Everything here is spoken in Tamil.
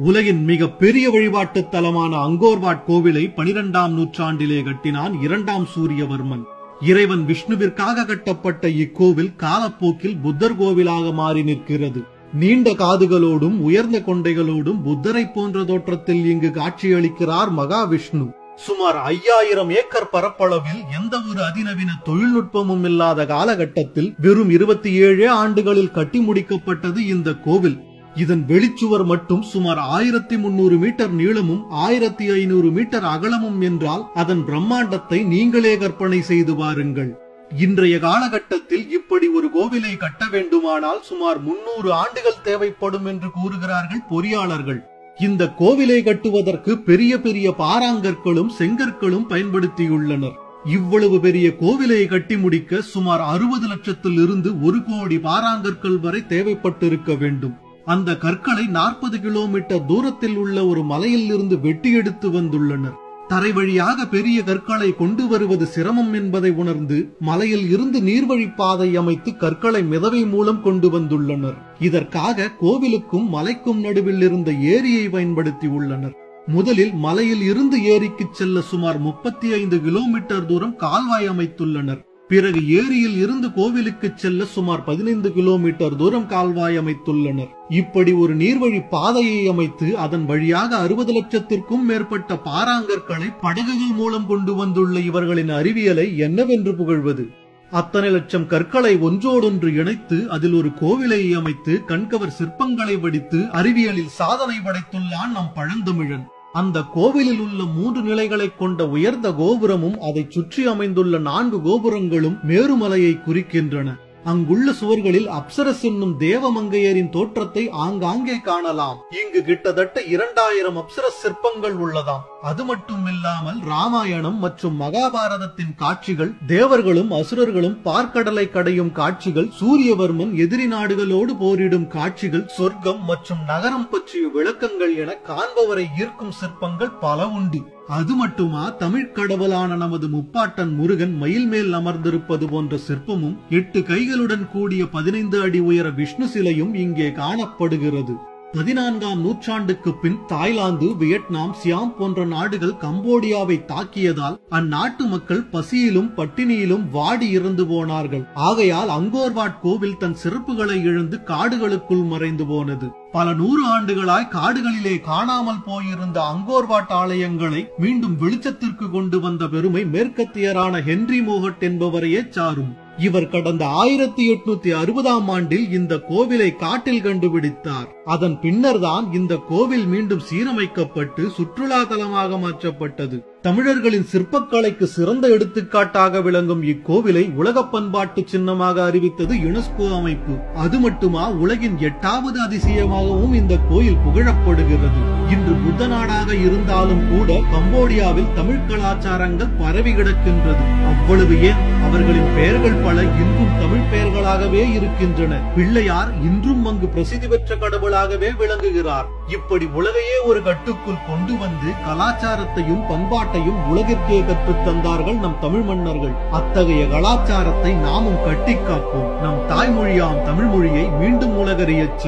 உலகின் மிக பெரிய வழிபாட்டு தலமான அங்கோர்வாட் கோவிலை 12ஆம் நூற்றாண்டிலே கட்டினான் 2ஆம் சூரியவர்மன். இறைவன் விஷ்ணுவிற்காக கட்டப்பட்ட இக்கோவில் காலப்போக்கில் புத்தர் கோவிலாக மாறி நிற்கிறது. நீண்ட காதுகளோடும் உயர்ந்த கொண்டைகளோடும் புத்தரை போன்ற தோற்றத்தில் இங்கு காட்சியளிக்கிறார் மகாவிஷ்ணு. சுமார் 5000 ஏக்கர் பரப்பளவில் எந்த ஒரு அதிநவீன தொழில்நுட்பமும் இல்லாத காலகட்டத்தில் வெறும் 27 ஆண்டுகளில் கட்டி முடிக்கப்பட்டது இந்த கோவில். இதன் வெளிச்சுவர் மட்டும் சுமார் 1300 மீட்டர் நீளமும் 1500 மீட்டர் அகலமும் என்றால் அதன் பிரம்மாண்டத்தை நீங்களே கற்பனை செய்து பாருங்கள். இன்றைய காலகட்டத்தில் இப்படி ஒரு கோவிலை கட்ட வேண்டுமானால் சுமார் 300 ஆண்டுகள் தேவைப்படும் என்று கூறுகிறார்கள் பொறியாளர்கள். இந்த கோவிலை கட்டுவதற்கு பெரிய பெரிய பாறாங்கற்களும் செங்கற்களும் பயன்படுத்தியுள்ளனர். இவ்வளவு பெரிய கோவிலை கட்டி முடிக்க சுமார் 60 லட்சத்தில் இருந்து 1 கோடி பாறாங்கற்கள் வரை தேவைப்பட்டிருக்க வேண்டும். அந்த கற்களை 40 கிலோமீட்டர் தூரத்தில் உள்ள ஒரு மலையில் இருந்து வெட்டி எடுத்து வந்துள்ளனர். தரை வழியாக பெரிய கற்களை கொண்டு வருவது சிரமம் என்பதை உணர்ந்து மலையில் இருந்து நீர்வழி பாதை அமைத்து கற்களை மிதவை மூலம் கொண்டு வந்துள்ளனர். இதற்காக கோவிலுக்கும் மலைக்கும் நடுவில் இருந்த ஏரியை பயன்படுத்தி உள்ளனர். முதலில் மலையில் இருந்து ஏரிக்கு செல்ல சுமார் 35 கிலோமீட்டர் தூரம் கால்வாய் அமைத்துள்ளனர். பிறகு ஏரியில் இருந்து கோவிலுக்கு செல்ல சுமார் 15 கிலோமீட்டர் தூரம் கால்வாய் அமைத்துள்ளனர். இப்படி ஒரு நீர்வழி பாதையை அமைத்து அதன் வழியாக 60 லட்சத்திற்கும் மேற்பட்ட பாறாங்கற்களை படகுகள் மூலம் கொண்டு வந்துள்ள இவர்களின் அறிவியலை என்னவென்று புகழ்வது? அத்தனை லட்சம் கற்களை ஒன்றோடொன்று இணைத்து அதில் ஒரு கோவிலை அமைத்து கண்கவர் சிற்பங்களை வடித்து அறிவியலில் சாதனை படைத்துள்ளான் நம் பழந்தமிழன். அந்த கோவிலில் உள்ள 3 நிலைகளை கொண்ட உயர்ந்த கோபுரமும் அதை சுற்றி அமைந்துள்ள 4 கோபுரங்களும் மேருமலையை குறிக்கின்றன. அங்குள்ள சுவர்களில் அப்சரஸ் என்னும் தேவமங்கையரின் தோற்றத்தை ஆங்காங்கே காணலாம். இங்கு கிட்டத்தட்ட 2000 அப்சரஸ் சிற்பங்கள் உள்ளதாம். அது மட்டுமில்லாமல் ராமாயணம் மற்றும் மகாபாரதத்தின் காட்சிகள், தேவர்களும் அசுரர்களும் பார்க்கடலை கடையும் காட்சிகள், சூரியவர்மன் எதிரி நாடுகளோடு போரிடும் காட்சிகள், சொர்க்கம் மற்றும் நகரம் பற்றிய விளக்கங்கள் என காண்பவரை ஈர்க்கும் சிற்பங்கள் பல உண்டு. அது மட்டுமா, தமிழ் கடவுளான நமது முப்பாட்டன் முருகன் மயில் மேல் அமர்ந்திருப்பது போன்ற சிற்பமும் 8 கைகளுடன் கூடிய 15 அடி உயர விஷ்ணு சிலையும் இங்கே காணப்படுகிறது. 14ஆம் நூற்றாண்டுக்கு பின் தாய்லாந்து, வியட்நாம், சியாம் போன்ற நாடுகள் கம்போடியாவை தாக்கியதால் அந்நாட்டு மக்கள் பசியிலும் பட்டினியிலும் வாடி இறந்து போனார்கள். ஆகையால் அங்கோர்வாட் கோவில் தன் சிறப்புகளை இழந்து காடுகளுக்குள் மறைந்து போனது. பல 100 ஆண்டுகளாய் காடுகளிலே காணாமல் போயிருந்த அங்கோர்வாட் ஆலயங்களை மீண்டும் வெளிச்சத்திற்கு கொண்டு வந்த பெருமை மேற்கத்தியரான ஹென்றி மோகட் என்பவரையே சாரும். இவர் கடந்த 1860ஆம் ஆண்டில் இந்த கோவிலை காட்டில் கண்டுபிடித்தார். அதன் பின்னர் தான் இந்த கோவில் மீண்டும் சீரமைக்கப்பட்டு சுற்றுலா தலமாக மாற்றப்பட்டது. தமிழர்களின் சிற்பக்கலைக்கு சிறந்த எடுத்துக்காட்டாக விளங்கும் இக்கோவிலை உலக பண்பாட்டு சின்னமாக அறிவித்தது யுனெஸ்கோ அமைப்பு. அது மட்டுமா, உலகின் 8வது அதிசயமாகவும் இந்த கோயில் புகழப்படுகிறது. இன்று புத்த நாடாக இருந்தாலும் கூட கம்போடியாவில் தமிழ் கலாச்சாரங்கள் பரவி கிடக்கின்றது. அவ்வளவு ஏன், அவர்களின் பெயர்கள் பல இன்றும் தமிழ் பெயர்களாகவே இருக்கின்றன. பிள்ளையார் இன்றும் அங்கு பிரசித்தி பெற்ற கடவுளாகவே விளங்குகிறார். இப்படி உலகையே ஒரு கட்டுக்குள் கொண்டு வந்து கலாச்சாரத்தையும் பண்பாட்டையும் உலகிற்கே கற்றுத் தந்தார்கள் நம் தமிழ் மன்னர்கள். அத்தகைய கலாச்சாரத்தை நாமும் கட்டி காப்போம். நம் தாய்மொழியாம் தமிழ் மொழியை மீண்டும் உலகறியச்